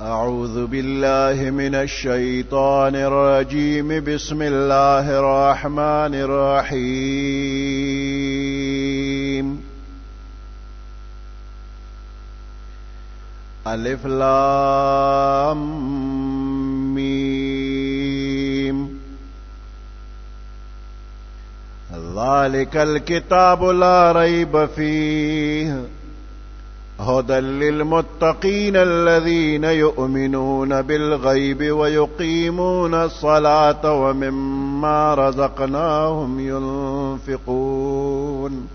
أعوذ بالله من الشيطان الرجيم. بسم الله الرحمن الرحيم. ألف لام ميم. ذلك الكتاب لا ريب فيه هدى للمتقين الذين يؤمنون بالغيب ويقيمون الصلاة ومما رزقناهم ينفقون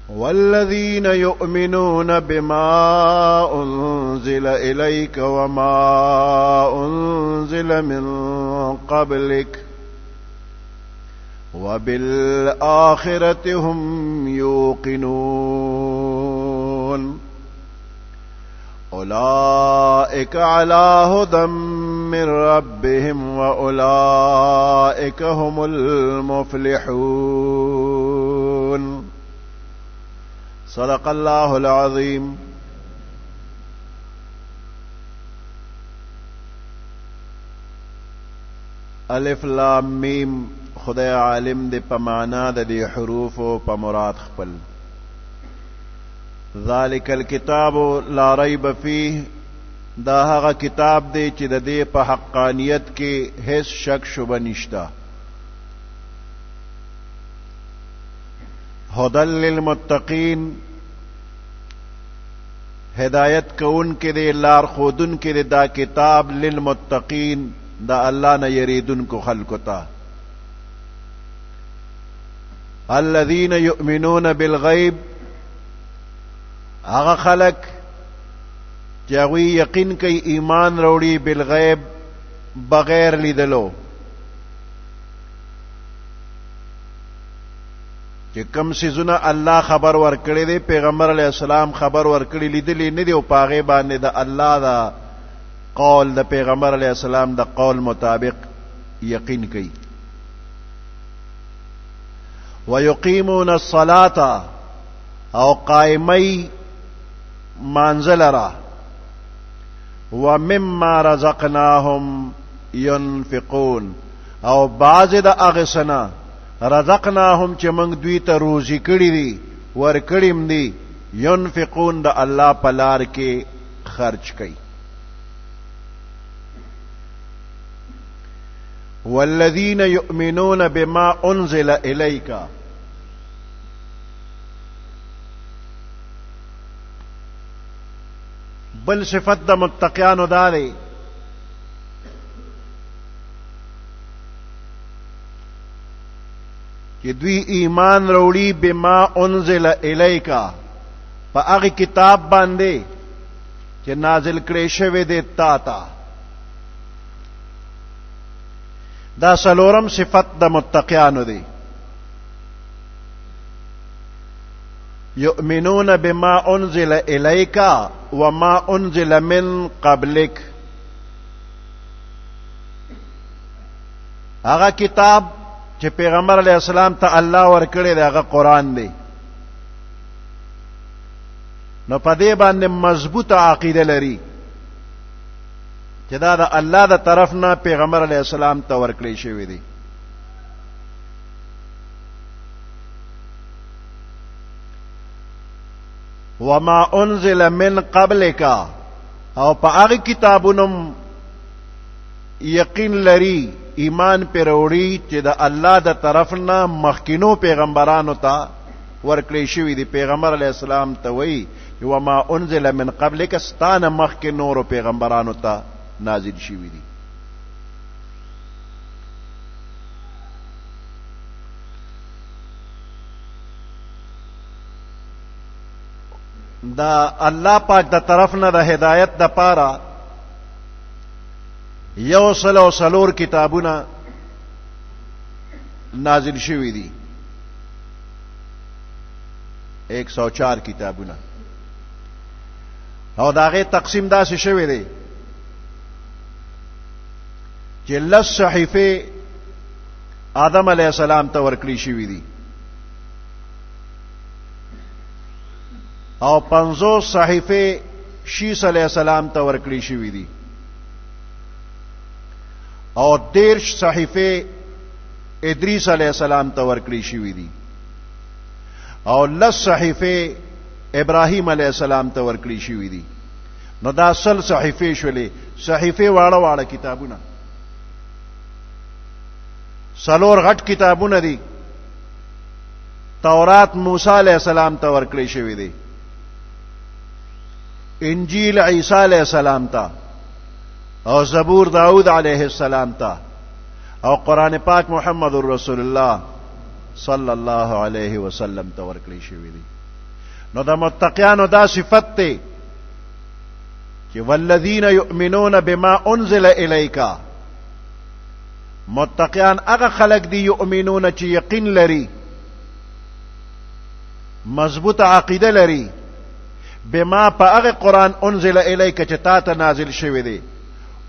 والذين يؤمنون بما أنزل إليك وما أنزل من قبلك وبالآخرة هم يوقنون أولئك على هدى من ربهم وأولئك هم المفلحون. صدق الله العظيم. الف لام میم. خدای عالم دې په معنا د دې حروف او په مراد خپل. ذالک الکتاب لا ریب فیه، دا هغه کتاب دی چې د دې په حقانیت کې هیڅ شک شبه نشته. هدى للمتقین، ہدایت کون کې دی، لار خودن کې دی دا کتاب للمتقین، دا الله نه یریدن کو خلق تا. الذين يؤمنون بالغيب، هغه خلق چې هغوی یقین کوي، ایمان وروړي بالغیب، بغیر لیدلو. چې کم سيزونه الله خبر ورکړي دي، پیغمبر علیه السلام خبر ورکړي، لیدلې نه دي، او پاغه باندې د الله دا قول د پیغمبر علیه السلام د قول مطابق یقین کوي. ويقيمون الصلاة، او قائمي مانزلرا، ومما رزقناهم ينفقون، او بعض د اغسنا رزقناهم چې موږ دوی ته روزي کړی دي، ورکړیم دي، ينفقون د الله په لار کې خرج کوي. والذين يؤمنون بما انزل اليك، بل صفت د متقیانو دا دی چې دوی ایمان وروړي بما انزل الیک، په هغه کتاب باندې چې نازل کړی شوی دی تا ته. دا سلورم صفت د متقیانو دی. یؤمنون بما انزل الیک وما انزل من قبلک، هغه کتاب چې پیغمبر علیہ السلام ته الله ورکړی دی، هغه قرآن دی. نو په دې باندې مضبوطه عقیده لري چې دا د الله د طرف نه پیغمبر علیہ السلام ته ورکړی شوی دی. وما انزل من قبلک، او په هغه کتابونو یقین لري، ایمان پر وروړي چې د الله د طرف نه مخکینو پیغمبرانو ته ورکړی شوی دی. پیغمبر علیہ السلام ته وایي وما انزل من قبلک، ستانه مخکې نورو پیغمبرانو ته نازل شوی دی. دا الله پاک د طرف نه د هدایت د پاره 104 کتابونه نازل شوی دي. 104 کتابونه، او داغه تقسیم داسې شوی دی چې 10 صحیفه آدم علیہ السلام ته ورکړی شوی دي، او 50 صحیفه شیس علیہ السلام ته ورکړي شوي دي او 13 صحیفه ادریس علیہ السلام ته ورکړي شوي دي او 10 صحیفه ابراهیم علیہ السلام ته ورکړي شوي دي. نو دا اصل صحیفه شولې. صحیفه واړه واړه کتابونه، څلور غټ کتابونه دي. تورات موسی علیہ السلام ته ورکړي شوی دی، انجیل عیسی علیہ السلام ته، او زبور داود علیہ السلام ته، او قرآن پاک محمد رسول الله صلی الله علیه وسلم ته ورکړي شوی دی. نو د متقیانو دا صفت ته چې والذین یؤمنون بما انزل الیک، متقیان هغه خلق دی یؤمنون چې یقین لري، مضبوط عقیده لري، بما په هغه قرآن انزل الیک چې تا ته نازل شوی دی،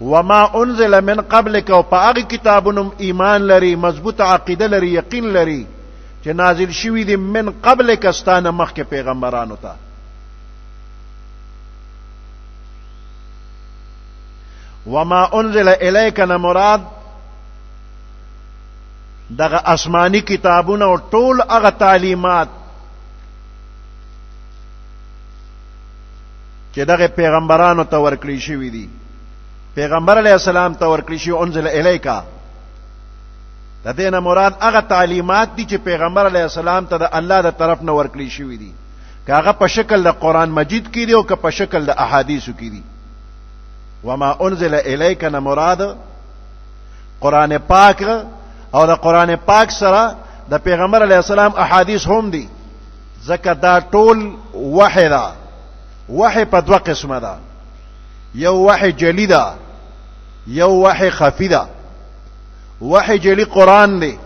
وما انزل من قبلک، او په هغه کتابونو ایمان لري، مضبوط عقیده لري، یقین لري چې نازل شوی دی من قبلک استانه مخکې پیغمبرانو ته. وما انزل الیک نه مراد دغه آسمانی کتابونه او ټول هغه تعلیمات چې دغه پیغمبرانو ته ورکړي شوي دي. پیغمبر علیہ السلام ته ورکړي شوي انزل الیکا، د دې نه مراد هغه تعلیمات دي چې پیغمبر علیہ السلام ته د الله د طرف نه ورکړي شوي دي، که هغه په شکل د قرآن مجید کې دي او که په شکل د احادیثو کې دي. وما انزل الیک نه مراد قرآن پاک او د قرآن پاک سره د پیغمبر علیہ السلام احادیث هم دي، ځکه دا ټول وحی ده. وحی په دوه قسمه ده، یو وحی جلی ده، یو وحی خفی ده. وحی جلی قرآن دی،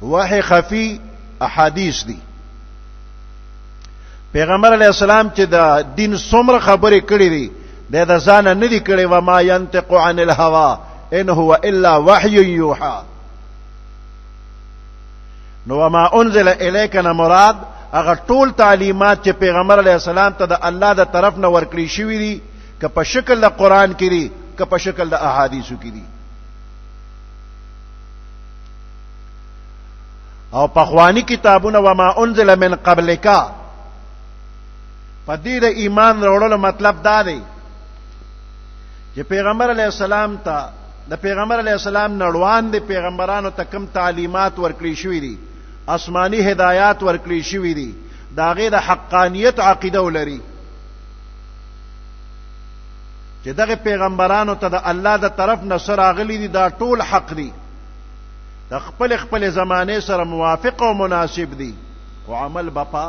وحی خفی احادیث دی. پیغمبر علیہ السلام چې د دین څومره خبرې کړې دي د ځان نه دي کړې، وما ينطق عن الهوى ان هو الا وحی یوحى. نو وما انزل الیک نه مراد هغه ټول تعلیمات چې پیغمبر علیہ السلام ته د الله د طرف نه ورکړي شوي دي، که په شکل د قرآن کې دي که په شکل د احادیثو کې دي. او پخوانی کتابونه وما انزل من قبلک، په دې د ایمان وروړلو مطلب دا دی چې پیغمبر علیہ السلام ته د پیغمبر علیہ السلام نړوان د پیغمبرانو ته کم تعلیمات ورکړي شوي دي، آسمانی هدایات ورکړي شوي دي، د هغې د حقانیت عقیده ولري چې دغه پیغمبرانو ته د الله د طرف نه څه راغلي دي دا ټول حق دي، د خپل خپل زمانه سره موافق او مناسب دي، او عمل بپا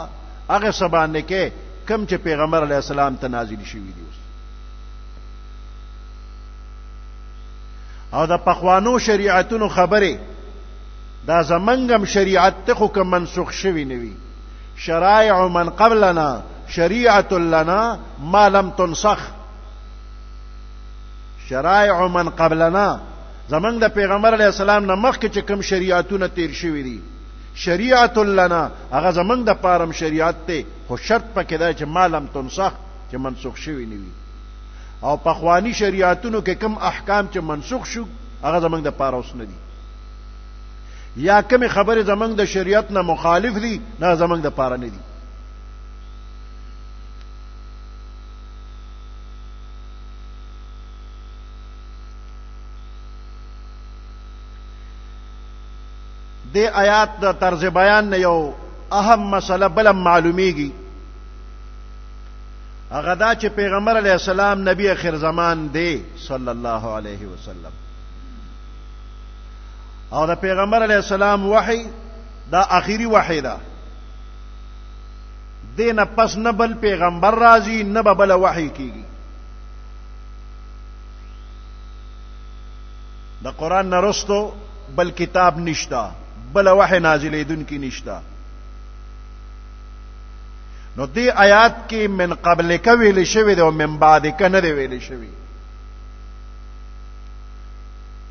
هغه څه باندې کې کم چې پیغمبر علیہ السلام ته نازل شوي دي. او د پخوانو شریعتونو خبره دا زمنګم شریعت ته خو که منسوخ شوی نه وي. شرائع من قبلنا شریعت لنا ما لم تنسخ. شرائع من قبلنا زمنګ د پیغمبر علیہ السلام نه مخکې چې کوم شریعتونه تیر شوي دي شریعت لنا، هغه زمنګ د پارم شریعت ته، خو شرط پکې دا چې ما لم تنسخ، چې منسوخ شوی نه وي. او پخوانی شریعتونو کې کوم احکام چې منسوخ شو هغه زمنګ د پاره اوس نه دي، یا کوم خبره زمنګ د شریعت نه مخالف دي نه زمنګ د پاره نه دي. د آیات د طرز بیان نه یو اهم مسله بل معلومیږي، هغه دا چې پیغمبر علیہ السلام نبی اخر زمان دی صلی الله علیه وسلم، او د پیغمبر علیہ السلام وحی دا آخری وحی دا، دین پس نه بل پیغمبر راځي نه بل وحی کیږي. د قرآن نه رستو بل کتاب نشتا، بل وحی نازلیدون کی نشتا. نو دی آیات کی من قبل کا ویل شوی دی او من بعد کا نه دی ویل شوی.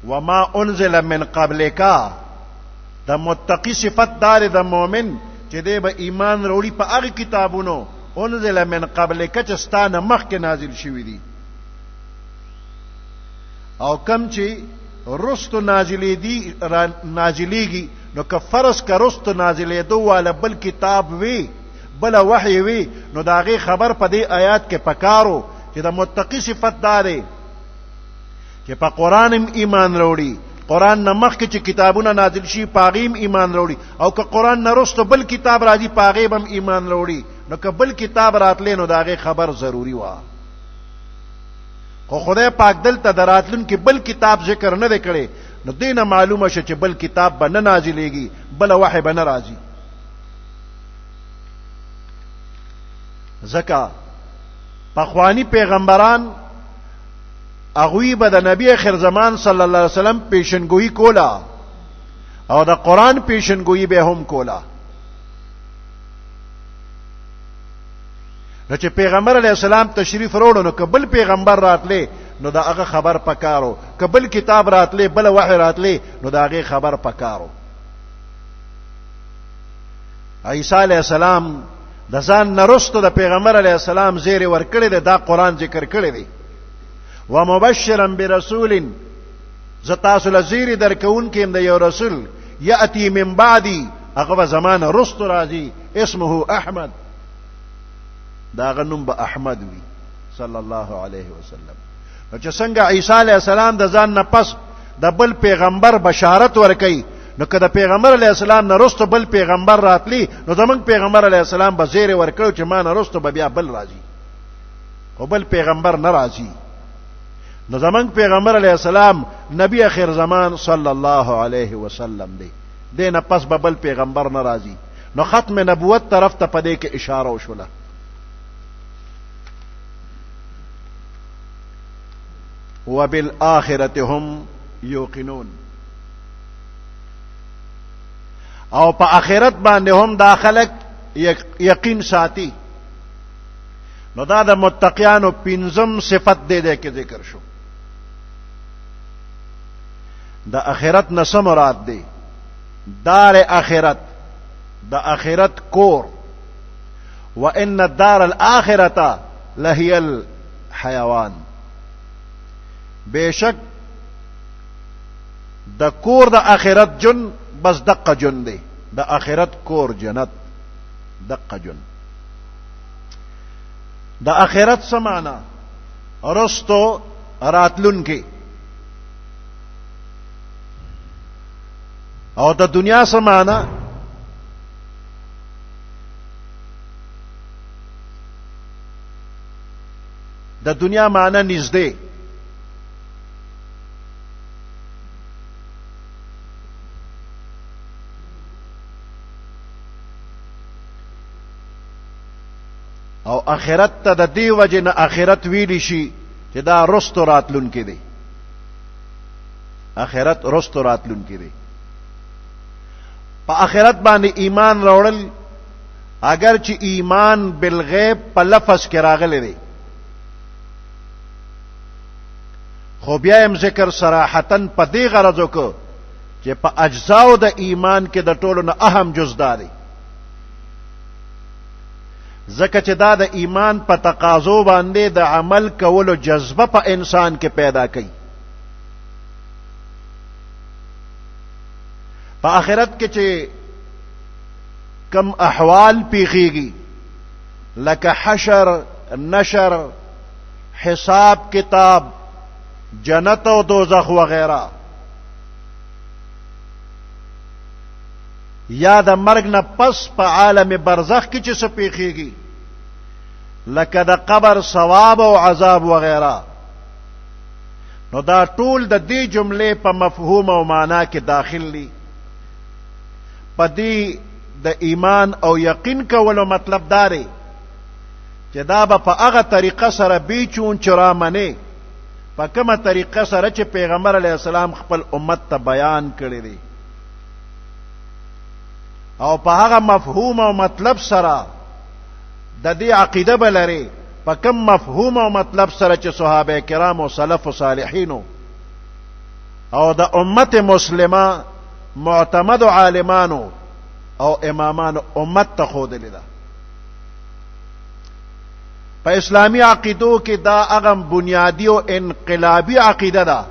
وما انزل من قبل کا د متقی صفت دار د مومن چې دی به ایمان وروړي په هغه کتابونو انزل من قبلک چې ستانه مخکې نازل شوي دي او کم چې رستو نازلیږي نو که فرض که رستو نازلېدو والا بل کتاب وی بل وحی وی نو دا غي خبر په دې آیات کې پکارو چې د متقی صفت داري چې په قران ایمان وروړي قران نه مخکې چې کتابونه نازل شي پاغیم ایمان وروړي او که قران نه رستو بل کتاب راځي پاغیم هم ایمان وروړي نو که بل کتاب راتلې نو دا غي خبر ضروری و خو خدای پاک دلته دراتلون کې بل کتاب ذکر نه کړي نو دینه معلومه شې چې بل کتاب به نه نازلېږي بل وحی به نه راځي ځکه پخوانی پیغمبران اغوی به د نبی اخر زمان صلی الله علیه وسلم پیشنگوئی کولا او د قرآن پیشنگوئی به هم کولا نو چې پیغمبر علیہ السلام تشریف وروړو نو کبل پیغمبر راتله نو دا هغه خبر پکارو کبل کتاب راتله بل وحی راتله نو دا هغه خبر پکارو عیسی علیہ السلام د ځان نرستو د پیغمبر علیہ السلام زیر ورکړی دا قرآن ذکر کړی دی ومبشرا برسول زتاسو لزیر درکون کیم د یو رسول یاتی من بعدی هغه زمانه رستو راځي اسمه احمد دا غنوم به احمد وی صلی الله علیه وسلم نو چې څنګه عیسی علیہ السلام د ځان نه پس د بل پیغمبر بشارت ورکړي نو که د پیغمبر علیہ السلام نه رستو بل پیغمبر راتلی نو زمونږ پیغمبر علیہ السلام به زیر ورکړو چې ما نه رستو به بیا بل راځي او بل پیغمبر نه راځي نو زمونږ پیغمبر علیہ السلام نبی اخر زمان صلی الله علیه وسلم دی دینه پس به بل پیغمبر نه راځي نو ختم نبوت طرف ته پدې کې اشاره وشوله وبالآخرة هم یوقنون او په آخرت باندې هم داخلك یقین ساتي نو دا د متقیانو پنځم صفت دې کې ذکر شو د آخرت نه څه مراد دی دار آخرت د آخرت کور وان الدار الاخرة لهي الحيوان بیشک د کور د آخرت جن بس دقه جن دی د آخرت کور جنت دقه جن د آخرت سمانا رستو راتلون کی او د دنیا سمانا د دنیا معنا نږدې او آخرت ته د دې وجه نه آخرت ویلی شي چې دا رستو راتلون کې دی آخرت رستو راتلون کې دی په آخرت باندې ایمان راوړل اگر چې ایمان بالغیب په لفظ کې راغلی دی خو بیا هم ذکر صراحتا په دې غرض وکړو چې په اجزاو د ایمان کې د ټولو نه اهم جز دی ځکه چې دا د ایمان په تقاضو باندې د عمل کولو جذبه په انسان کې پیدا کوي په آخرت کې چې کم احوال پیخیږي لکه حشر نشر حساب کتاب جنت او دوزخ وغیرہ یا د مرګ نه پس په عالم برزخ کې چې څه پیخیږي لکه د قبر ثواب او عذاب وغیرہ نو دا ټول د دې جملې په مفهوم او معنا کې داخل دي په دې د ایمان او یقین کولو مطلب داري چې دا به په هغه طریقه سره بیچون چرا منه په کومه طریقه سره چې پیغمبر علیه السلام خپل امت ته بیان کړی دی او په هغه مفهوم او مطلب سره د دې عقیده بلري په کوم مفهوم او مطلب سره چې صحابه کرام او سلف او صالحین او د امت مسلمه معتمد عالمانو او امامان امت ته خود لیدا په اسلامی عقیدو کې دا هغه بنیادی او انقلابی عقیده ده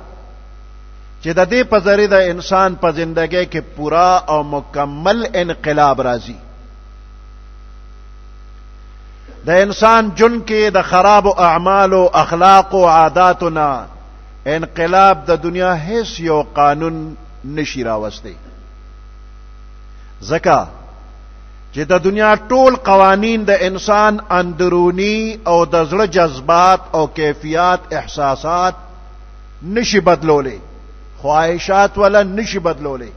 چې د دې په ذریعه د انسان په ژوندۍ کې پورا او مکمل انقلاب راځي. د انسان جن کې د خراب اعمال او اخلاق او عاداتنا انقلاب د دنیا هیڅ یو قانون نشي راوستي، ځکه چې د دنیا ټول قوانین د انسان اندرونی او د زړه جذبات او کیفیات احساسات نشي بدلولی، خواهشات ولا نشي بدلولی.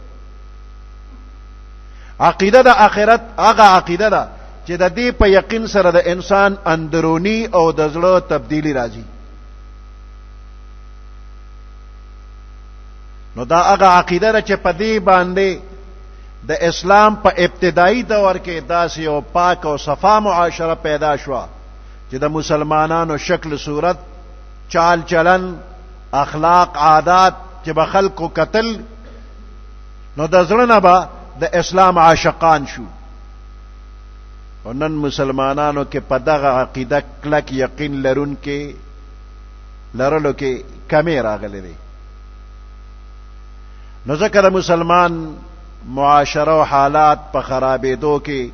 عقیده د آخرت هغه عقیده ده چې د دې په یقین سره د انسان اندرونی او د زړه تبدیلی راځي. نو دا هغه عقیده ده چې په دې باندې د اسلام په ابتدایي دور کې داسې یو پاک او صفا معاشره پیدا شوه چې د مسلمانانو شکل صورت، چال چلن، اخلاق، عادات چې به خلقو قتل، نو د زړه نه به د اسلام عاشقان شو. او نن مسلمانانو کې په دغه عقیده کلک یقین لرلو کې کمی راغلی دی. نو ځکه د مسلمان معاشره او حالات په خرابېدو کې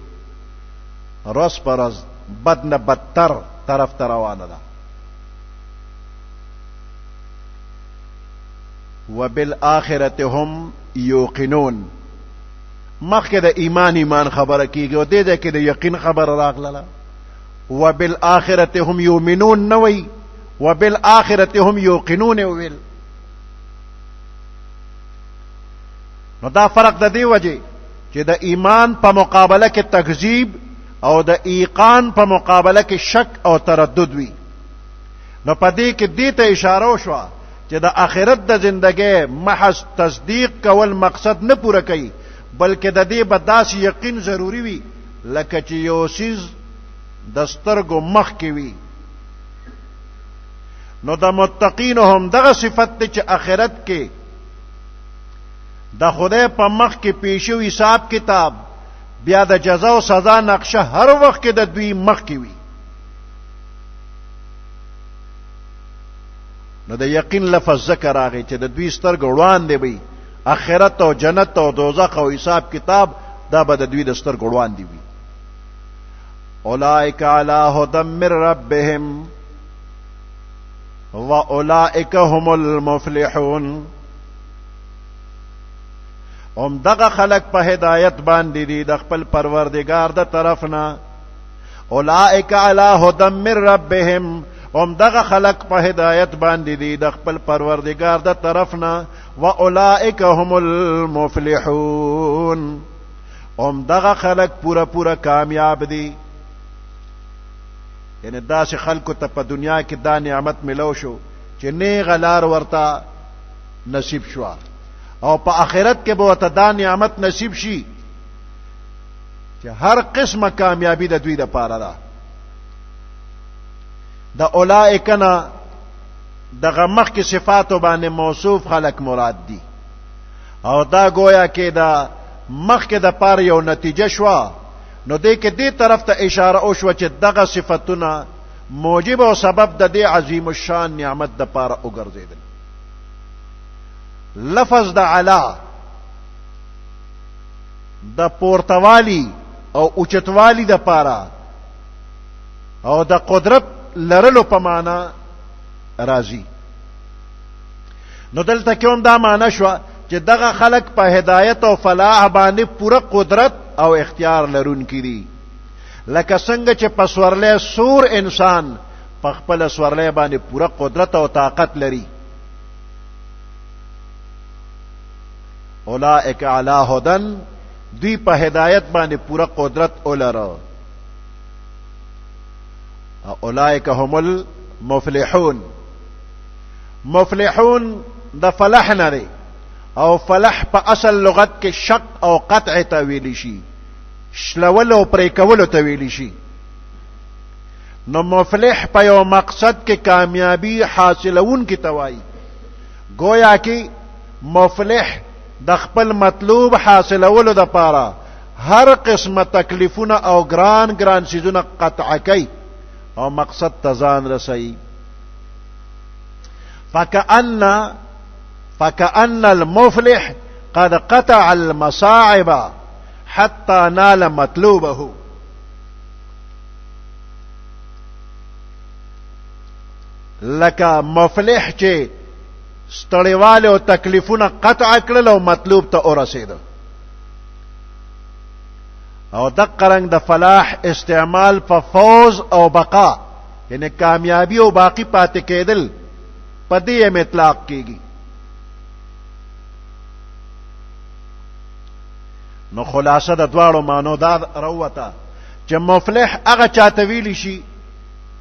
روز پر روز بد نه بدتر طرف ته روانه ده. وبالآخرة هم یوقنون، مخکې د ایمان خبره کیږي او دې کې د یقین خبره راغله. وبالآخرة هم یؤمنون نه وی، وبالآخرة هم یوقنون ویل. نو دا فرق د دې وجه چې د ایمان په مقابله کې تکذیب او د ایقان په مقابله کې شک او تردد وي. نو په دې کې دې ته اشاره وشوه چې د آخرت د زندګۍ محض تصدیق کول مقصد نه پوره کوي، بلکې د دې به داسې یقین ضروری وي لکه چې یو څیز د سترګو مخ کې وي. نو د متقینو هم دغه صفت دی چې آخرت کې د خدای په مخ کې پیشو حساب کتاب، بیا د جزا او سزا نقشه هر وخت کې د دوی مخ کې وي. نو د یقین لفظ ذکر راغی چې د دوی سترګې وړاندې وي، آخرت او جنت او دوزخ او حساب کتاب دا به د دوی د سترګې وړاندې وي. اولئک علی هدی من ربهم واولئک هم المفلحون. دغه خلق په هدایت باندې دي د خپل پروردگار د طرف نه. اولئک علی هدی من ربهم، دغه خلق په هدایت باندې دي د خپل پروردگار د طرف نه. واولئک هم المفلحون، دغه خلق پورا کامیاب دي. یعنی داسې خلقو ته په دنیا کې دا نعمت ملو شو چې نیغه لار ورته نصیب شوه، او په آخرت کې به ورته دا نعمت نصیب شي چې هر قسمه کامیابی د دوی دپاره ده. د اولئک نه دغه مخکې صفاتو باندې موصوف خلق مراد دي، او دا گویا کې دا مخکې د پاره یو نتیجه شوه. نو دې کې دې طرف ته اشاره وشوه چې دغه صفتونه موجب او سبب د دې عظیم الشان نعمت د پاره وګرځېدل. لفظ د علا د پورتوالی او اوچتوالی د پاره او د قدرت لرلو په معنا راځي. نو دلته کوم دا معنا شو چې دغه خلق په هدایت او فلاح باندې پوره قدرت او اختیار لرونکي دي، لکه څنګه چې په سورلې سور انسان په خپل سورلې باندې پوره قدرت او طاقت لري. اولئک علی هدی، دوی په هدایت باندې پوره قدرت ولرو. اولئک هم المفلحون، مفلحون د فلح نه دی، او فلح په اصل لغت کې شق او قطع ته ویل شي، شلول او پرې کول ته ویل شي. نو مفلح په یو مقصد کې کامیابی حاصلون کی توای، گویا کې مفلح د خپل مطلوب حاصلولو د پاره هر قسمه تکلیفونه او ګران سیزونه قطع کوي او مقصد تزان رسئی. فكأن المفلح قد قطع المصاعب حتى نال مطلوبه. لکه مفلح چې ستړیواله او تکلیفونه قطع کړل او مطلوب ته ورسېد. او دغه رنګ د فلاح استعمال په فوز او بقا، یعنی کامیابی او باقی پاتې کېدل، په دې اطلاق کېږي. نو خلاصه د دواړو معنو دا روته چې مفلح هغه چاته ویلی شي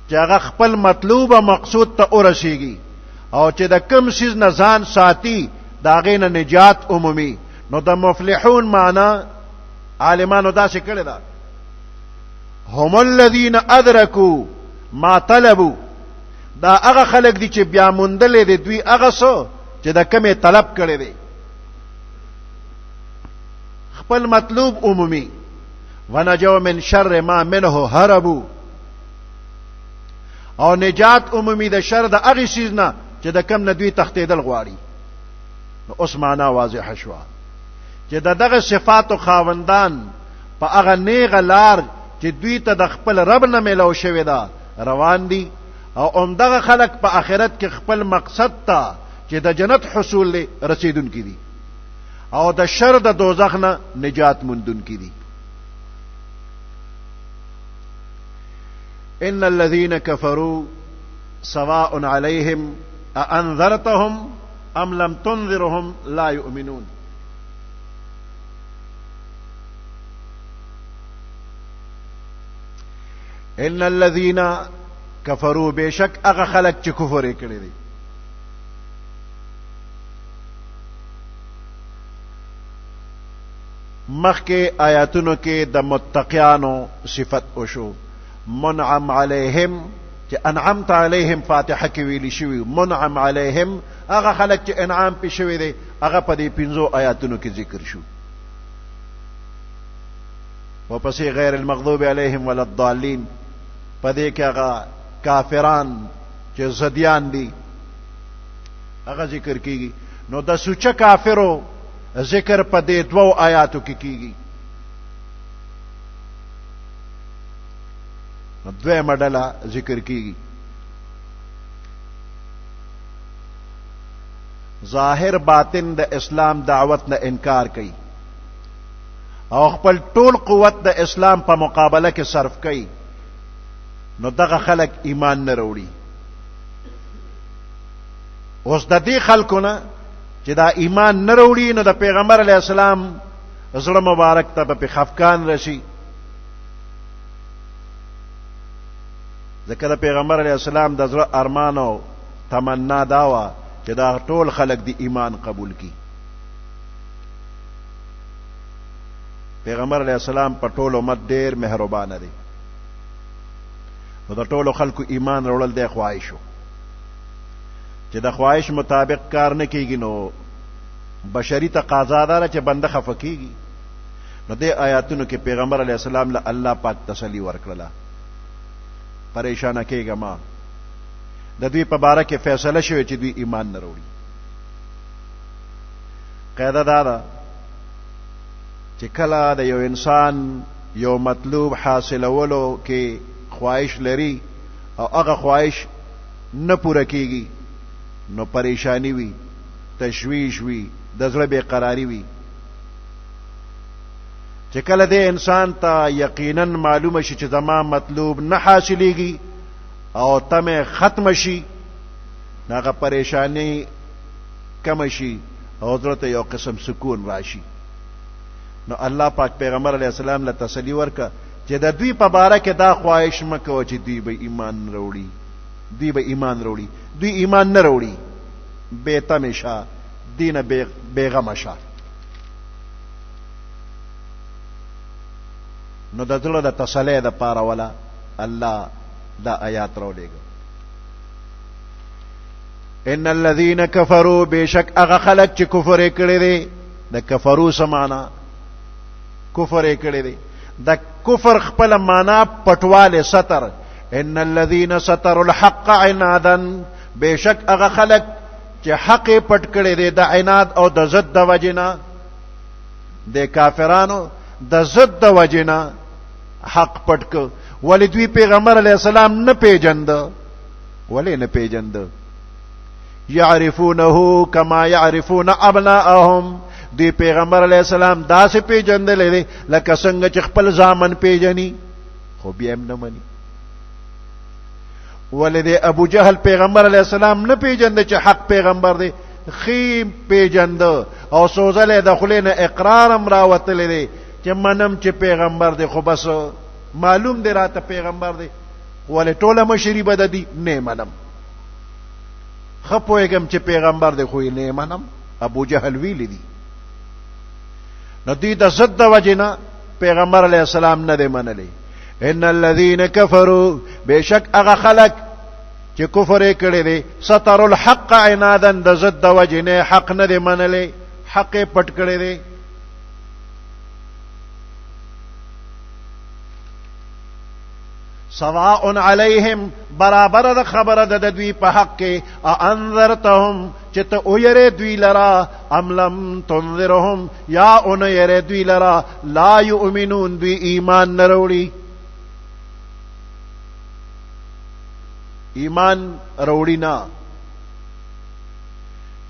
چې هغه خپل مطلوب او مقصود ته ورسیږي، او چې د کم سیز نه ځان ساتي د هغې نه نجات عمومي. نو د مفلحون معنا عالمانو داسې کړې ده، هم الذین ادرکوا ما طلبوا. دا هغه خلک دي چې بیا موندلې دي دوی هغه څه چې د کمې طلب کړی دی، خپل مطلوب عمومي. ونجوا من شر ما منه هربوا، او نجات عمومي د شر د هغې څیز نه چې د کم نه دوی تښتېدل غواړي. نو اوس معنا واضحه شوه چې د دغه صفاتو خاوندان په هغه نیغه لار چې دوی ته د خپل رب نه میلاو شوې ده روان دي، او همدغه خلک په آخرت کې خپل مقصد ته چې د جنت حصول دی رسیدونکي دي، او د شر د دوزخ نه نجات موندونکي دي. ان الذين كفروا سواء عليهم أأنذرتهم ام لم تنذرهم لا يؤمنون. ان الذين كفروا بشک هغه خلق چې کفر یې کړی دی. مخکې آیاتونو کې د متقیانو صفت وشو، منعم علیهم چې انعمت علیهم فاتحه کې ویلی شوی، منعم علیهم هغه خلق چې انعام پې شوی دی هغه په دې 5 آیاتونو کې ذکر شو. وپسې غیر المغضوب علیهم ولا الضالین، په دې کې هغه کافران چې زدیان دي هغه ذکر کیږي. نو د سوچه کافرو ذکر په دې 2 آیاتو کې کیږي. دویمه ډله ذکر کیږي ظاهر باطن د اسلام دعوت نه انکار کوي او خپل ټول قوت د اسلام په مقابله کې صرف کوي. نو دغه خلق ایمان نه وروړي. اوس د دې خلکو نه چې دا ایمان نه وروړي نو د پیغمبر علیه السلام زړه مبارک ته په خفقان رشي، ځکه د پیغمبر علیه السلام د زړه ارمان او تمنا دا وه چې دا ټول خلق دی ایمان قبول کی. پیغمبر علیه السلام په ټول امت ډیر مهربانه دی، نو د ټولو خلکو ایمان وروړل دی خواهشو چې د خواهش مطابق کار نه کیږي نو بشری تقاضا ده چې بنده خفه کیږي. نو دې آیاتونو کې پیغمبر علیه السلام له الله پاک تسلی ورکړله، پریشانه کېږه ما، د دوی په باره کې فیصله شوې چې دوی ایمان نه وروړي. قاعده دا ده چې کله د یو انسان یو مطلوب حاصلولو کې خواهش لري او هغه خواهش نه پوره کیږي نو پریشانی وي، تشویش وي، د زړه بې قراري وي. چې کله دې انسان ته یقینا معلومه شي چې زما مطلوب نه حاصلېږي او تمه ختم شي، هغه پریشانی کم شي او زړه ته یو قسم سکون راشي. نو الله پاک پیغمبر علیه السلام له تسلی ورکه چې د دوی په باره کې دا خواهش مه کوه چې دوی به ایمان وروړي، دوی به ایمان وروړي. دوی ایمان نه وروړي، بې تمې شه، دینه بېغمه شه. نو د زړه د تسلی دپاره وله الله دا آیات راولېږه. ان الذین کفروا بشک هغه خلک چې کفر یې کړی دی، د کفرو څه معنا؟ کفر یې کړی دی. د کفر خپله معنا پټوالی، ستر، ان الذين ستروا الحق عنادا بشک هغه خلق چې حق پټ کړي دي د عناد او د ضد د وجنا د کافرانو د ضد د وجنا حق پټ ک ولې دوی پیغمبر علی السلام نه پیجند ولې نه پیجند يعرفونه كما يعرفون ابناءهم دی پیغمبر علی السلام داسې پیجندل دي لکه څنګه چې خپل ځامن پیجني خو بیا هم نه مني ولې ابو جهل پیغمبر علی السلام نه پیجند چې حق پیغمبر دی خې پیجند او سوزله د خلینو اقرار امر راوتل دي چې منم چې پیغمبر دی خو بس معلوم دی راته پیغمبر دی ولې ټوله مشری بد دي نه منم خپويګم چې پیغمبر دی خو نه منم ابو جهل ویل دي نو دې د ضد وجنا پیغمبر علی السلام نه دی منلی ان الذين كفروا بشک هغه خلق چې کفر کړي دي ستر الحق عنادا د ضد وجنه حق نه دی منلی حق پټ کړي دي سواء عليهم برابر د خبره د دوی په حق کې انذرتهم چې ته ويره دوی لرا ام لم تنذرهم یا ان يره دوی لرا لا يؤمنون دوی ایمان نه وروړي ایمان وروړي نه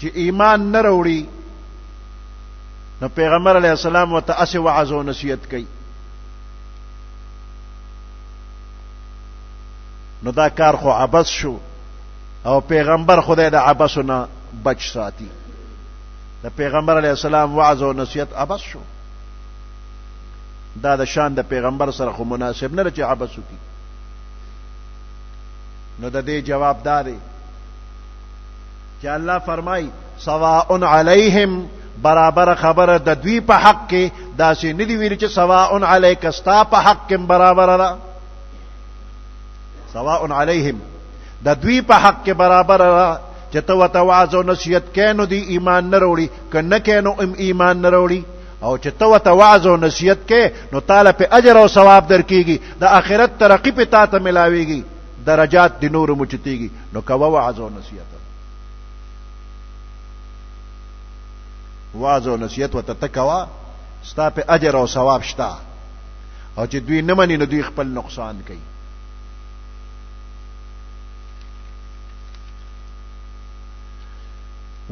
چې ایمان نه وروړي نو پیغمبر علیه السلام وتعسی وعظ او نصیحت کوي نو دا کار خو عبث شو او پیغمبر خدای د عبثونه بچ ساتي د پیغمبر علیه السلام وعظ او نصیحت عبث شو دا د شان د پیغمبر سره خو مناسب نه چې عبث وکي نو د دې جواب داري چې الله فرمای سواء علیهم برابر خبره د دوی په حق کې داسې نه دی ویل چې سواء علیک استا په حق کې برابر را سواء علیهم د دوی په حق کې برابر را چې تو وعظ او نصیحت کینو دی ایمان نه وروړي کنه کینو ایمان نه وروړي او چې تو وعظ او نصیحت کې نو تعالی په اجر او ثواب درکېږي د آخرت ترقی په تا ته ملاويږي درجات د نور مچتيږي نو کوا وعظ او نصیحت وعظ او نصیحت وتتکوا ستا په اجر او ثواب شتا او چې دوی نه مني نو دوی خپل نقصان کوي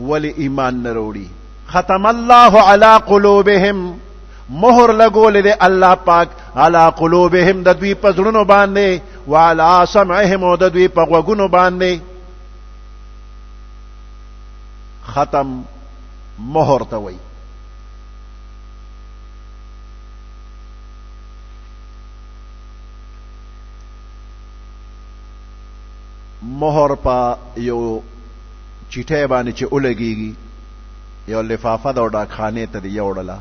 ولی ایمان نروڑی ختم اللہ علی قلوبهم مہر لگول دے اللہ پاک علی قلوبهم ددوی پزړونو باندې وعلى سمعهم ددوی پغوګونو باندې ختم مہر توي مہر پا یو چټه باندې چې ولګيږي یو لفافه دا ډاکخانه ته دی وړله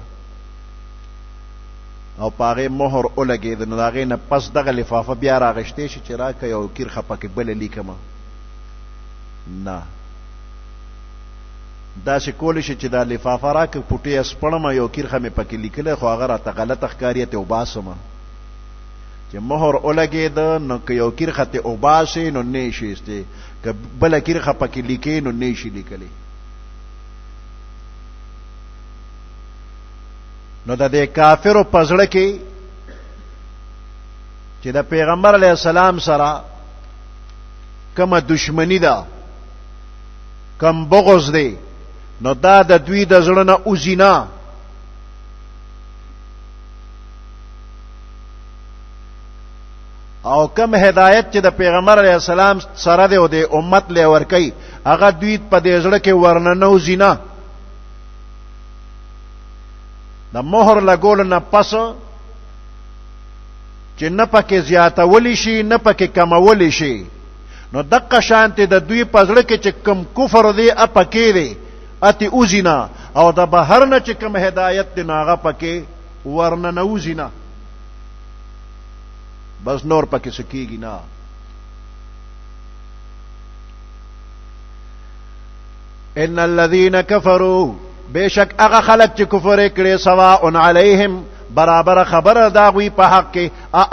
او پاره مہر ولګي د ناغې نه پس دغه لفافه بیا راغشته شي چې راکې یو کیرخه پکې بل لیکم نه دا چې کول شي چې دا لفافه راکې پټي اسپړم یو کیرخه مې پکې لیکله خو هغه راته غلطه ښکاریته او باسمه چې مہر ولګي د نو یو کیرخه ته او باسي نو نه شيسته که بل کیرخه پکې لیکې نو نه شي لیکلي نو د دې کافرو پزړه کې چې د پیغمبر علیه السلام سره کومه دشمنی ده کم بغض دی نو دا د دوی د زړه نه اوزینا او کم هدایت چې د پیغمبر علیه السلام سره دی او د امت له ور کوي هغه دوی په دې زړه کې ورننو زینا د مہر لګول نه پس چې نه پکې زیاتول شي نه پکې کمول شي نو دغه شانته د دوی په زړه کې چې کم کفر دی اپکې دی اتی اوزینا او د بهر نه چې کم هدایت دی ناغه پکې ورننو زینا بس نور پکې سکیږي نه ان الذين كفروا بشک هغه خلق چې کفر کړي سواء علیهم برابر خبر دا غوی په حق کې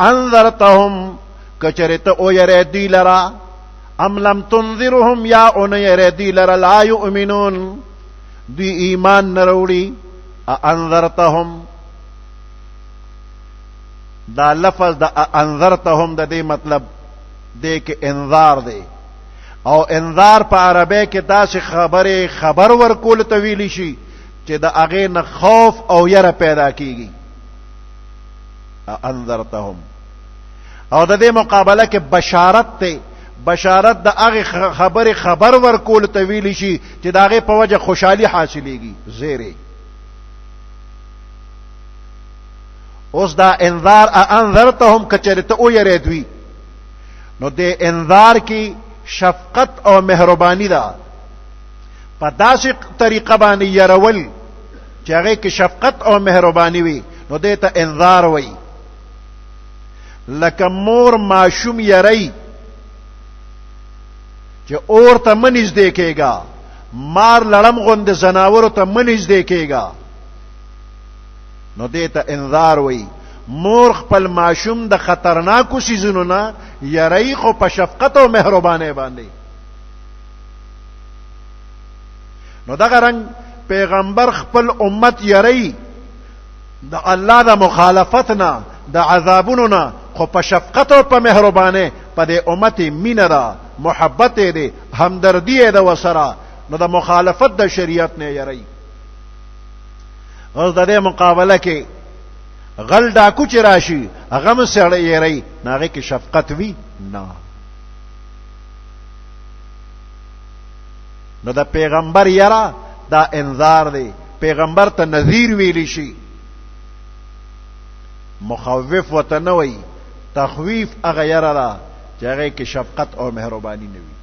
انذرتهم کچره ته او یری دی لرا ام لم تنذرهم یا اون یری دی لرا لا یؤمنون دی ایمان نروړي انذرتهم دا لفظ دا انذرتهم د دې مطلب دې کې انذار دی او انذار په عربی کې داسې خبر ورکول ته ویلی شي چې د هغې نه خوف او یره پیدا کیږي انذرتهم او د دې مقابله کې بشارت ته بشارت د هغې خبر ورکول ته ویلی شي چې د هغې په وجه خوشحالي حاصلېږي زیری اوس دا انذار انذرتهم کچره ته او یری دوی نو د انذار کې شفقت او مهربانی ده په داسې طریقه باندې یرول چې هغې کې شفقت او مهربانی وي نو دې ته انذار وي لکه مور ماشوم یری چې اور ته مه نږدې کېږه مار لړم غوندې زناورو ته مه نږدې کېږه نو دې ته انذار وي مور خپل ماشوم د خطرناکو څیزونو نه یری خو په شفقت او مهربانۍ باندې نو دغه رنګ پیغمبر خپل امت یری د الله د مخالفت نه د عذابونو نه خو په شفقت او په مهربانۍ په دې امت مینه ده محبت دی همدردی ده وسره نو د مخالفت د شریعت نه یری اوس د دې مقابله کې غل ډاکو چې راشي هغه هم سړی یری نه هغې کې شفقت وي نه نو د پیغمبر یره دا انذار دی پیغمبر ته نذیر ویلی شي مخوف ورته نه وي تخویف هغه یره ده چې هغې کې شفقت او مهرباني نه وي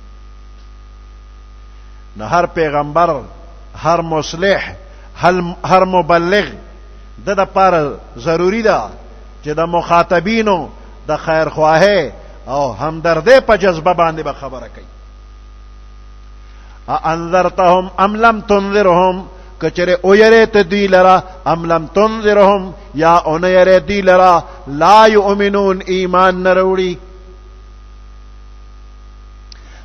نه هر پیغمبر هر مصلح هر مبلغ د دپاره ضروری ده چې د مخاطبینو د خیرخواهۍ او همدردۍ په جذبه باندې به خبره کوي انذرتهم ام لم تنذرهم کچره او یری ته دوی لرا ام لم تنذرهم یا اون یری دوی لرا لا یؤمنون ایمان نروړي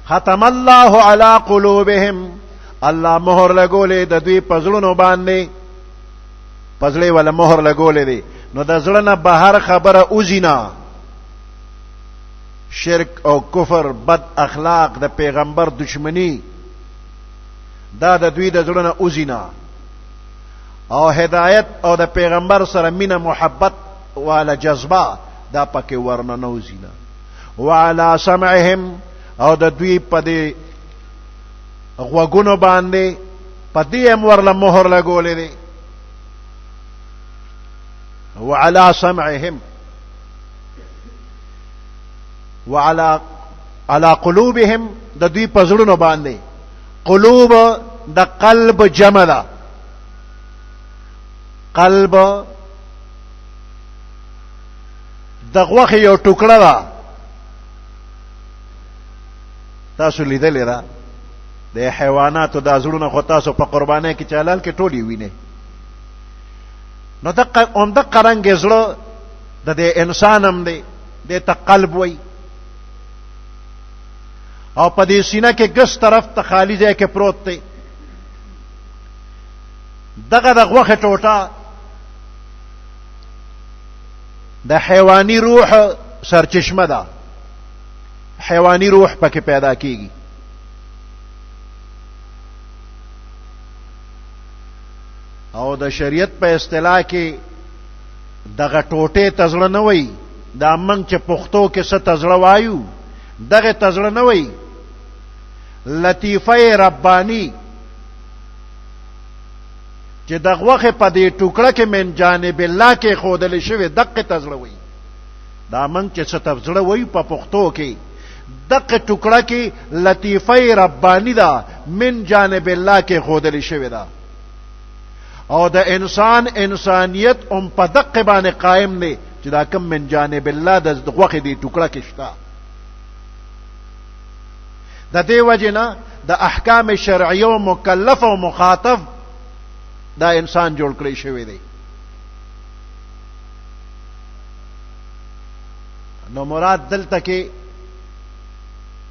ختم الله علی قلوبهم الله مهر لګولې د دوی په زړونو باندې پزړې ولا مهر لګولې دی نو د زړه نه بهر خبره اوځي نه شرک او کفر بد اخلاق د پیغمبر دشمنی دا د دوی د زړه نه اوځي نه او هدایت او د پیغمبر سره مینه محبت والا جذبه دا پکې ورننوځي نه وعلى سمعهم او د دوی په دې غوږونو باندې په دې هم ورله مهر لګولې دی وعلى سمعهم وعلى قلوبهم د دوی په زړونو باندې قلوب د قلب جمع ده قلب د غوښې یو ټوکړه ده تاسو لیدلې ده د حیواناتو دا زړونه خو تاسو په قربانۍ کې چالال کې ټول یې وینئ نو همدغه رنګې زړه د دې انسان هم دی دې ته قلب وایي او په دې سینه کې ګس طرف ته خالی ځای کې پروت دی دغه د غوښې ټوټه د حیواني روح سرچشمه ده حیواني روح پکې پیدا کیږي او د شریعت په اصطلاح کې دغه ټوټې ته زړه نه وایي دا موږ چې پښتو کې څه ته زړه وایو دغه ته زړه نه وایي لطیفه ربانی چې د غوښې په دې ټوکړه کې من جانب الله کې ښودلی شوې دقې ته زړه وایي دا موږ چې څه ته زړه وایو په پښتو کې دقې ټوکړه کې لطیفه ربانی ده من جانب الله کې ښودلی شوې ده او د انسان انسانیت هم په دقې باندې قائم دی چې دا کوم من جانب الله د غوښې دې ټوکړه کې شته د دې وجې نه د احکام شرعیه مکلف او مخاطب دا انسان جوړ کړی شوی دی نو مراد دلته کې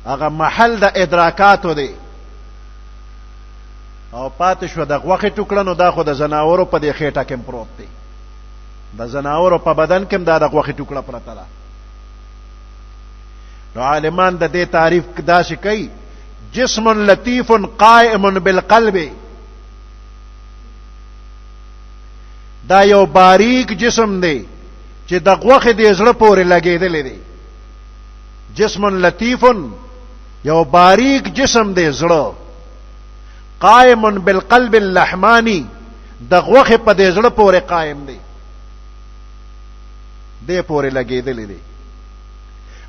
هغه محل د ادراکاتو دی او پاتې شو د غوښې ټوکړه نو دا خو د زناورو په دې خېټه کې پروت دی د زناورو په بدن کې دا د غوښې ټوکړه پرته ده نو عالمان د دې تعریف داسې کوي جسم لطیف قائم بالقلب دا یو باریک جسم دی چې د غوښې د زړه پورې لګېدلی دی جسم لطیف یو باریک جسم دی زړه قائم بالقلب اللحمانی د غوښې په دې زړه پورې قائم دی دې پورې لګېدلی دی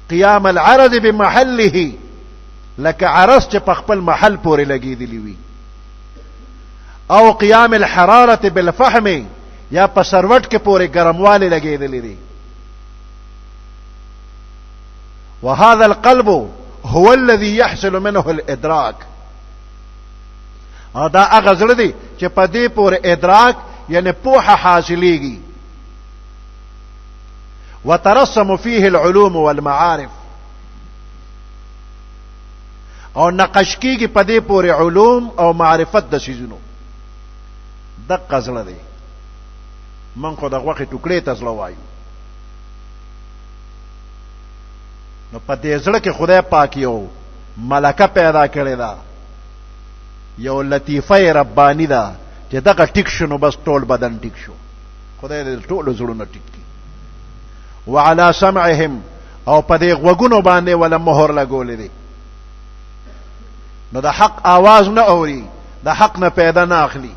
قیام العرض بمحله لکه عرض چې په خپل محل پورې لګېدلی وي او قیام الحرارة بالفحم یا په سروټ کې پورې ګرموالی لګېدلی دی وهذا القلب هو الذي يحصل منه الادراك دا هغه زړه دی چې په دې پورې ادراک یعنی پوهه حاصلېږي وترسم فيه العلوم والمعارف او نقش کېږي په دې پورې علوم او معرفت د څیزونو دقه زړه دی من خو د غوښې ټوکړې ته زړه وایو نو په دې زړه کې خدای پاک یو ملکه پیدا کړې ده یو لطیفه ربانی ده چې دغه ټیک شو نو بس ټول بدن ټیک شو خدای دې ټولو زړونه ټیک کړي وعلى سمعهم او په دې غوږونو باندې ولا مهر لګولې دي نو د حق आवाज نه اوري د حق نه پیدا نه اخلي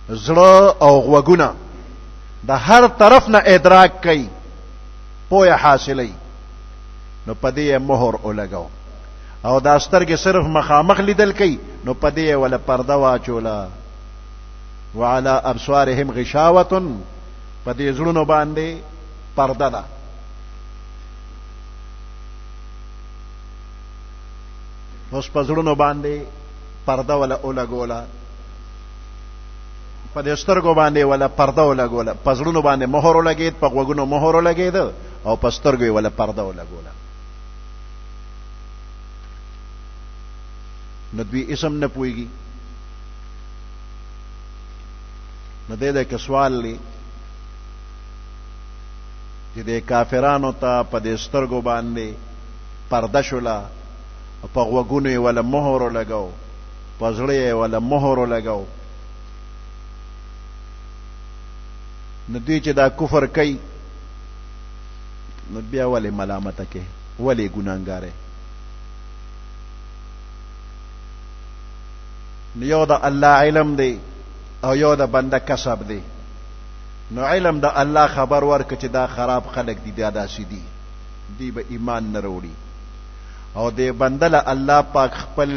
زړه او غوږونه د هر طرف نه ادراک کوي پوهه حاصلې نو په دې مهر ولګاو او دا سترګې صرف مخامخ لیدل کوي نو په دې ولا پرده واچولا وعلى ابصارهم غشاوه په دې زړونو باندې پرده ده اوس په زړونو باندې پرده ولا ولګولا په دې سترګو باندې ولا پرده ولګولا په زړونو باندې مهر ولګید په غوږونو مهر ولګید او په سترګو ولا پرده ولګولا نو دوی اسم نه پويږي نو دې کې سوال لې چې د کافرانو ته په دې سترګو باندې پرده شولا په غوږونو ولا مهر لګاو په زړه ولا مهر لګاو نو دوی چې دا کفر کوي نو بیا ولې ملامت کوي ولې ګناهګار نو یو د الله علم دی او یو د بنده کسب دی نو علم د الله خبر ورک چې دا خراب خلق دي دا داسې دي دی به ایمان نه وروړي او د بنده له الله پاک خپل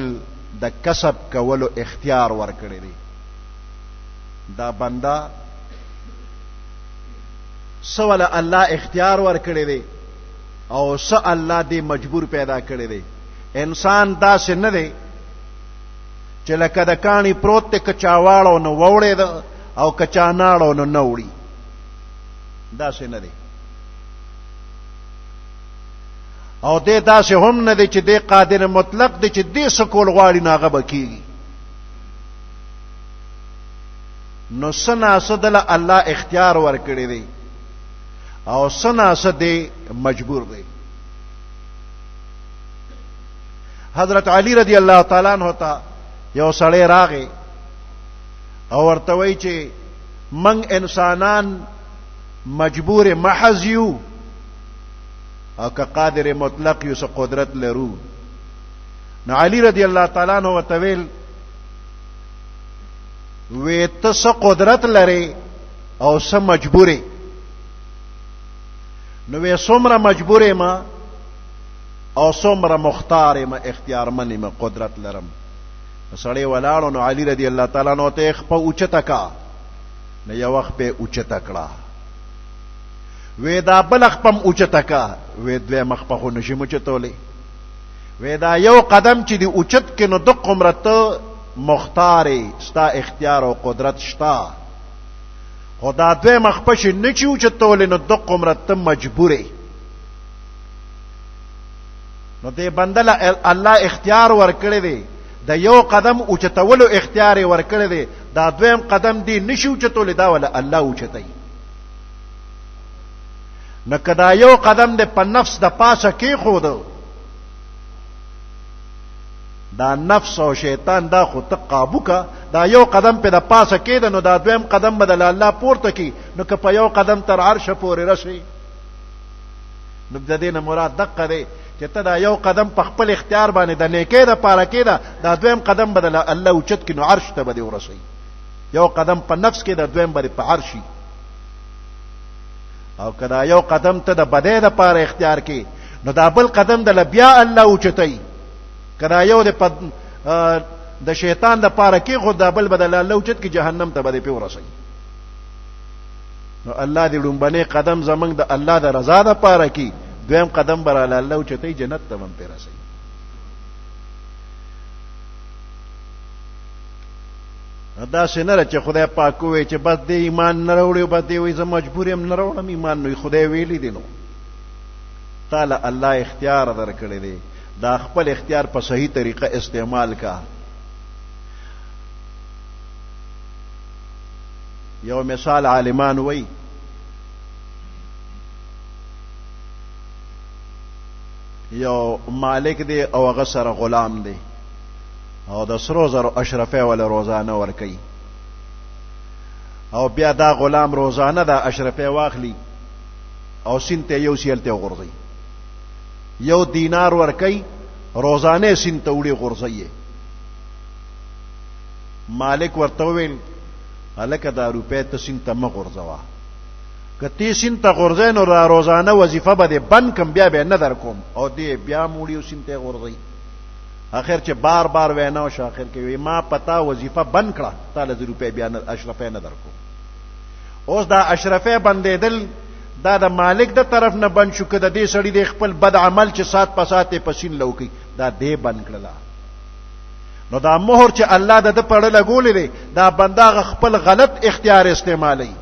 د کسب کولو اختیار ورکړي دی دا بنده سوال الله اختیار ورکړي دی او سو الله دې مجبور پیدا کړي دی انسان داسې نه دی چې لکه د کاڼي پروت دی کچاواړو نو ووړې ده او کچاناړو نو نه وړي داسې نه دی او دې داسې هم نه دی چې دې قادر مطلق دی چې دې سکول غواړي نو هغه به کېږي نو سنا سدله الله اختیار ورکړی دی او سنا سدې مجبور دی حضرت علی رضی الله تعالی عنہ ته یو سړی راغی او ورته وایي چې من انسانان مجبور محض یو او که قادر مطلق یو څه قدرت لرو نو علی رضی الله تعالی عنہ ورته ویل وی ته څه قدرت لري او څه مجبورې نو وی څومره مجبورې ما او څومره مختارې ما اختیارمنې ما قدرت لرم سړی ولاړو نو علی رضی الله تعالی عنہ ته خپل اوچته کا نو یو وخت په اوچته کړه وی دا بلخ پم اوچته کا وی دوی مخ په خو نشي مچتولې وی دا یو قدم چې دی اوچت کې نو د قمرته مختارې ستا اختیار او قدرت شتا او دا دویم خپش نه چې اوچتولې نو دغه عمر ته مجبورې. نو دې بندله الله اختیار ورکړی دی، د یو قدم اوچتولو اختیار یې ورکړی دی، دا دویم قدم دی نشي اوچتولی، دا ولا الله اوچتوي. نو که دا یو قدم دی په نفس د پاسه کېښودو، دا نفس او شیطان دا خو ته قابو کا، دا یو قدم په د پاسه کېده نو دا دویم قدم به د الله پورته کی، نو که په یو قدم تر عرش پورې رسي. نو د دې نه مراد دقه دی چې ته دا یو قدم په خپل اختیار باندې د نیکۍ دپاره کېده، دا دویم قدم به د الله اوچت کړي نو عرش ته به دې ورسوي. یو قدم په نفس کې د دویم به په عرشي. او که دا یو قدم ته د بدۍ دپاره اختیار کې، نو دا بل قدم د بیا الله اوچتوي. که دا یو د شیطان دپاره کېښود، دا بل به د الله اوچت کړي جهنم ته به دې پې ورسوي. نو الله دې لومبنی قدم زمونږ د الله د رضا دپاره کړي، دویم قدم به راله الله اوچتوي، جنت ته به هم پې رسوي. داسې نه ده چې خدای پاک ووایي چې بس دې ایمان نه راوړي او بس دې وایي زه مجبور یم نه راوړم ایمان. نو خدای ویلی دی نو تا له الله اختیار درکړی دی، دا خپل اختیار په صحیح طریقه استعمال کا. یو مثال عالمان وی یو مالک دی او هغه سره غلام دی او د سرو زرو اشرفی ولا روزانه ورکي، او بیا دا غلام روزانه دا اشرفی واخلی او سینته یو سیلته غورځي، یو دینار ورکي روزانه سینته وړي غورځي. مالک ورته ویل هلکه دا روپۍ ته سینته مه غورځوه، که تی سینته غورځی نو را روزانه وظیفه به دې بند کم، بیا به نه در کوم. او دې بیا موړي او سینته غورځي. آخر چې بار بار وینا وشو، آخر کې وی ما پتا وظیفه بند کړه، تا له روپۍ بیا اشرفی نه در کوم. اوس دا اشرفی بندېدل دا د مالک د طرف نه بند شو، که د دې سړي د خپل بد عمل چې سات په سات یې پسین لوکي دا دې بند کړله. نو دا مهر چې الله د ده پړه لګولی دی، دا بنده خپل غلط اختیار استعمالی.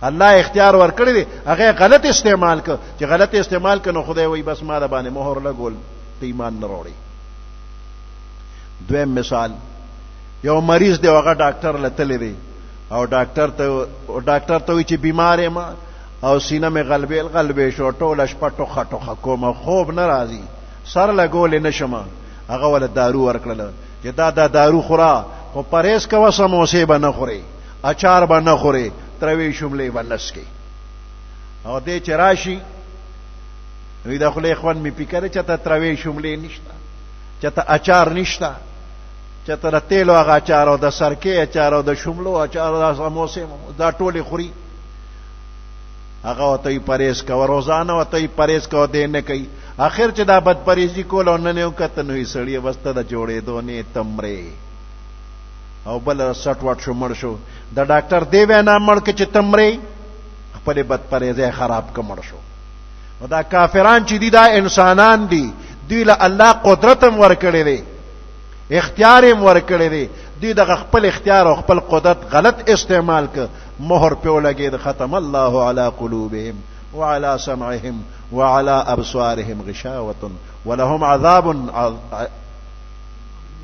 الله اختیار ورکړی دی، هغه غلط استعمال که، چې غلط استعمال که نو خدای وی بس ما د باندې مهر لګول، ته ایمان نه راوړي. دویم مثال، یو مریض دی هغه ډاکټر له تللی دی او ډاکټر ته وی چې بیمار یم او سینه مې غلبې شو، ټوله شپه ټوخه ټوخه کومه، خوب نه راځي، سر لګولی نه شمه. هغه وله دارو ورکړله چې دا دارو خوره، خو پرهیز کوه، سموسې به نه خورې، اچار به نه خورې، تروې شملې به نه څکې. او دی چې راشي وی د خولې خوند مې پیکره، چېته تروې شملې نشته، چېته اچار نشته، چېته د تیلو هغه اچار او د سرکې اچار او د شملو اچار او د سموسې دا ټولې خوري. هغه ورته وی پرهیز کوه، روزانه ورته وی پرهیز کوه، دی نه کوي. آخر چې دا بدپرهیزي کول او نن یې وکته نو یې سړي بس ته د جوړېدو نه تمرې او بل سټ وټ شو، مړ شو. د ډاکټر دی وینا مړ که چې تمرې خپلې بدپرهیزۍ خراب که مړ شو. او دا کافران چې دي دا انسانان دي، دوی له الله قدرت هم ورکړی دی، اختیار هم ورکړی دی، دوی دغه خپل اختیار او خپل قدرت غلط استعمال که، مهر پې ولګېد. ختم الله علی قلوبهم وعلى سمعهم وعلى أبصارهم غشاوة ولهم عذاب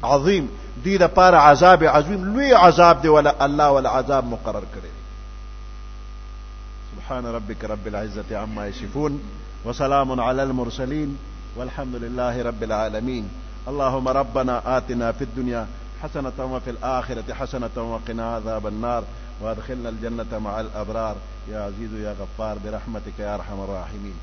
عظيم. دي دا پار عذاب عظیم، لوی عذاب دی ولا الله ولا عذاب مقرر کړی. سبحان ربك رب العزة عما يصفون وسلام على المرسلين والحمد لله رب العالمين. اللهم ربنا آتنا في الدنيا حسنة وفي الآخرة حسنة وقنا عذاب النار وادخلنا الجنة مع الأبرار يا عزيز يا غفار برحمتك يا أرحم الراحمين.